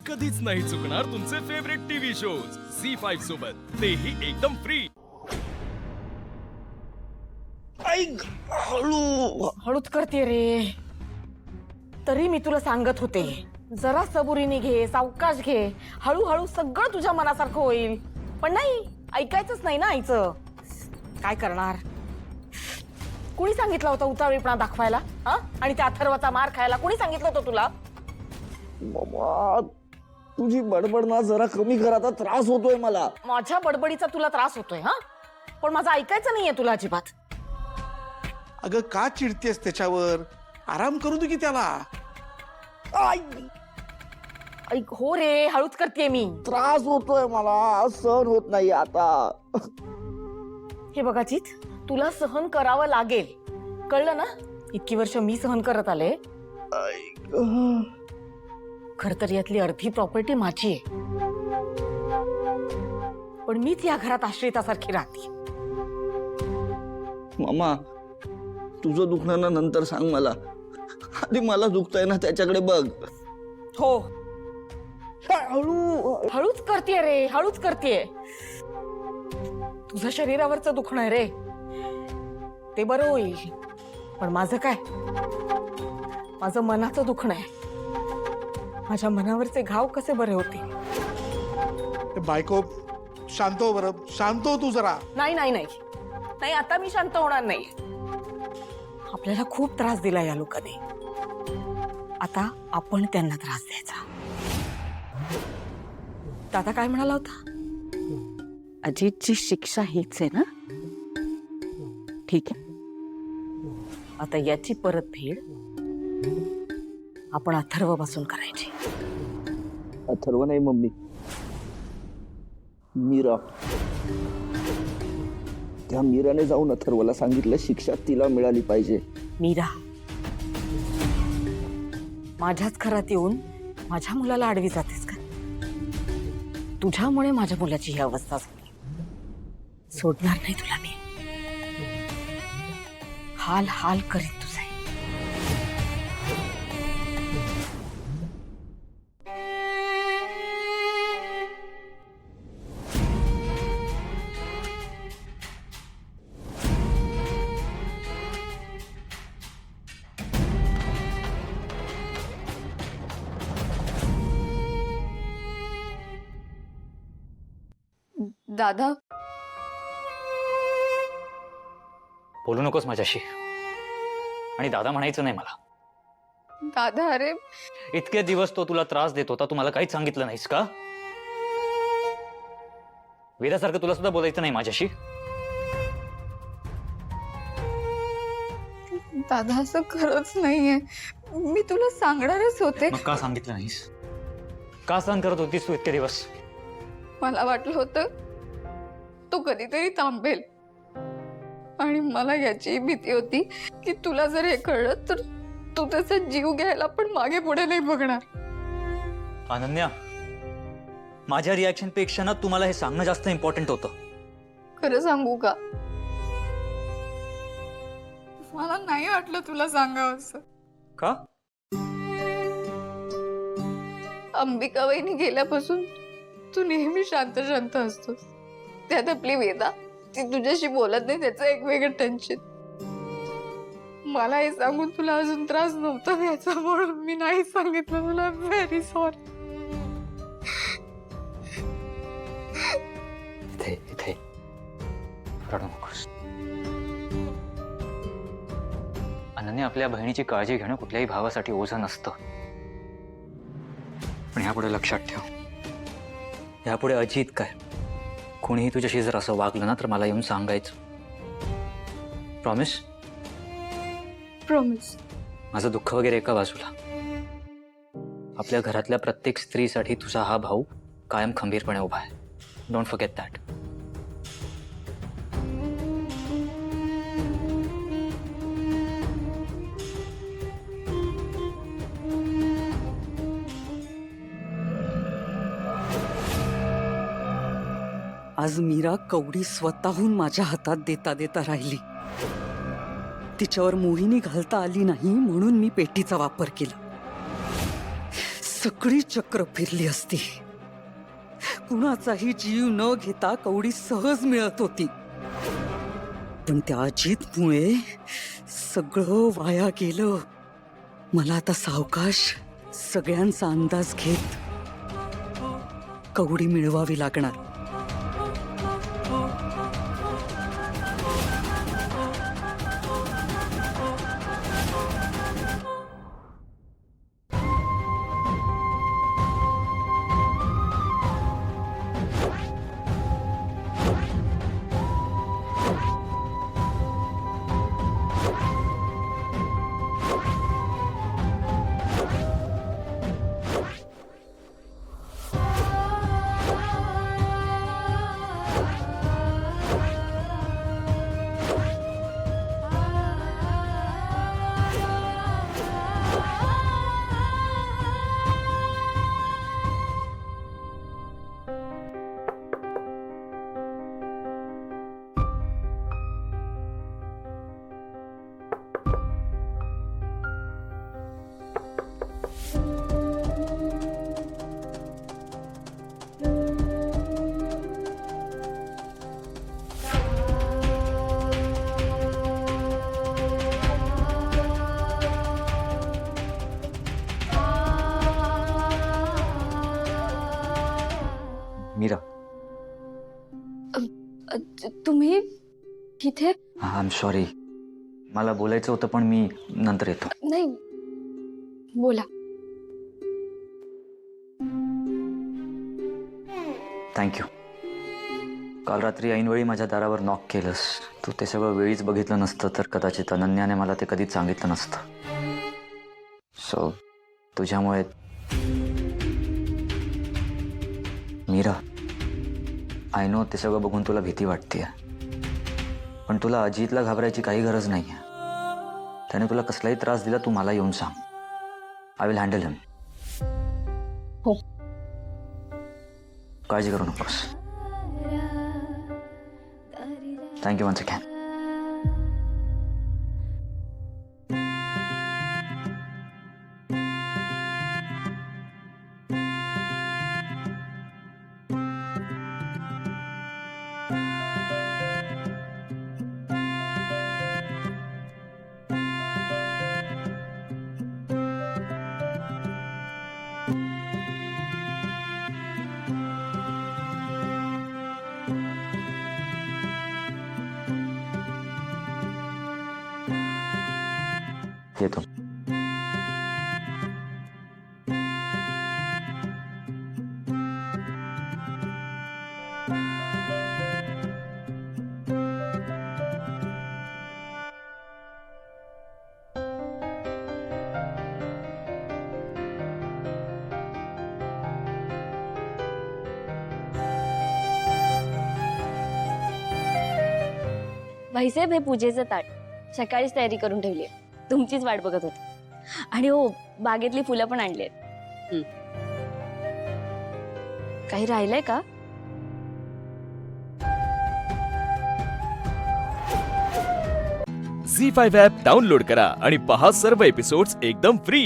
कधीच नाही चुकणार तुमचे फेवरेट टीव्ही शोज झी5 सोबत, तेही एकदम फ्री। ऐक, हळू हळूच करते रे। तरी मी तुला सांगत होते, जरा सबुरीने घे, सावकाश घे, हळूहळू सगळं तुझ्या मनासारखं होईल। पण नाही, ऐकायचंच नाही ना आईचं। काय करणार? कुणी सांगितलं होतं उतावळीपणा दाखवायला? हा? आणि त्या अथर्वाचा मार खायला कुणी सांगितलं होतं तुला? बाबा, तुझी बडबड ना जरा कमी कर, आता त्रास होतोय मला। माझ्या बडबडीचा तुला त्रास होतोय हा? पण माझं ऐकायचं नाहीये तुला अजिबात। अगं का चिडतेस त्याच्यावर? आराम करू दे की त्याला। ऐक हो रे, हळूच करते मी। त्रास होतोय मला, सहन होत नाही आता। हे बघा जीत, तुला सहन करावं लागेल, कळलं ना? इतकी वर्ष मी सहन करत आले। खर तर यातली अर्धी प्रॉपर्टी माझी आहे, पण मीच या घरात आश्रितासारखी राहते। मामा, तुझं दुखणं ना नंतर सांग मला, आधी मला दुखतंय ना त्याच्याकडे बघ। हो, हळू हळूच करते रे, हळूच करते। तुझं शरीरावरचं दुखणं आहे रे, ते बरं होईल, पण माझं काय? माझं मनाचं दुखणं आहे। माझ्या मनावरचे घाव कसे बरे होतील? बायको, शांत हो बरं, शांत हो तू जरा। नाही नाही नाही नाही, आता मी शांत होणार नाही। आपल्याला खूप त्रास दिला या लोकांनी, आता आपण त्यांना त्रास द्यायचा। दादा काय म्हणाला होता? अजितची शिक्षा हीच आहे ना? ठीक आहे, आता याची परतफेड आपण अथर्वपासून करायची। अथर्व नाही मम्मी, मीरा। त्या मीराने जाऊन अथर्वला सांगितलं शिक्षा तिला मिळाली पाहिजे। मीरा माझ्याच घरात येऊन माझ्या मुलाला आडवी जातेस का? तुझ्यामुळे माझ्या मुलाची ही अवस्था झाली, सोडणार नाही तुला मी। हाल हाल करीत तुझे। दादा, बोलू नकोस माझ्याशी, आणि दादा म्हणायचं नाही मला। दादा, अरे इतके दिवस तो तुला त्रास देत होता, तू मला काहीच सांगितलं नाहीस का? वेदासारखं तुला सुद्धा बोलायचं नाही माझ्याशी? दादा, असं खरंच नाहीये, मी तुला सांगणारच होते। मग का सांगितलं नाहीस? का सहन करत होतीस तू इतके दिवस? मला वाटलं होतं तो कधीतरी थांबेल, आणि मला याची भीती होती की तुला जर हे कळलं तर तू त्याचा जीव घ्यायला पण मागे पुढे नाही बघणार। अनन्या, माझ्या रिॲक्शन पेक्षा ना तुम्हाला हे सांगणं जास्त इम्पॉर्टंट होतं। खरं सांगू का? मला नाही वाटलं तुला सांगावं असं। का? अंबिका वहिनी गेल्यापासून तू नेहमी शांत शांत असतोस, त्यात आपली वेदा, ती तुझ्याशी बोलत नाही, त्याचं एक वेगळं टेन्शन। मला हे सांगून तुला अजून त्रास नव्हता द्यायचा, म्हणून मी नाही सांगितलं तुला। Very sorry. इथे इथे रडू नकोस अनन्या, आपल्या बहिणीची काळजी घेणं कुठल्याही भावासाठी ओझं नसतं। पण यापुढे लक्षात ठेव, यापुढे अजित काय कोणीही तुझ्याशी जर असं वागलं ना तर मला येऊन सांगायचं। प्रॉमिस? प्रॉमिस। माझं दुःख वगैरे एका बाजूला, आपल्या घरातल्या प्रत्येक स्त्रीसाठी तुझा हा भाऊ कायम खंबीरपणे उभा आहे। Don't forget that. आज मीरा कवडी स्वतःहून माझ्या हातात देता देता राहिली। तिच्यावर मोहिनी घालता आली नाही म्हणून मी पेटीचा वापर केला। सगळी चक्र फिरली असती. कुणाचाही जीव न घेता कवडी सहज मिळत होती. पण त्या अजितमुळे सगळं वाया गेलं. मला आता सावकाश सगळ्यांचा अंदाज घेत कवडी मिळवावी लागणार. मीरा, तुम्ही इथे? I am sorry. मला बोलायचं होतं पण मी नंतर येतो. नाही, बोला. थँक्यू. काल रात्री ऐनवेळी माझ्या दारावर नॉक केलंस. तू ते सगळं वेळीच बघितलं नसतं तर कदाचित अनन्याने मला ते कधीच सांगितलं नसतं. सो तुझ्यामुळे मीरा, आय नो ते सगळं बघून तुला भीती वाटते, पण तुला अजितला घाबरायची काही गरज नाही आहे. त्याने तुला कसलाही त्रास दिला तू मला येऊन सांग. I will handle him. हो. काळजी करू नकोस. Thank you once again. येतो. भाईसाहेब, हे पूजेचं ताट सकाळीच तयारी करून ठेवली. तुमचीच वाट बघत होते. आणि हो, बागेतली फुलं पण आणली आहेत. काही राहिलंय का? झी 5 ॲप डाउनलोड करा आणि पहा सर्व एपिसोड्स एकदम फ्री.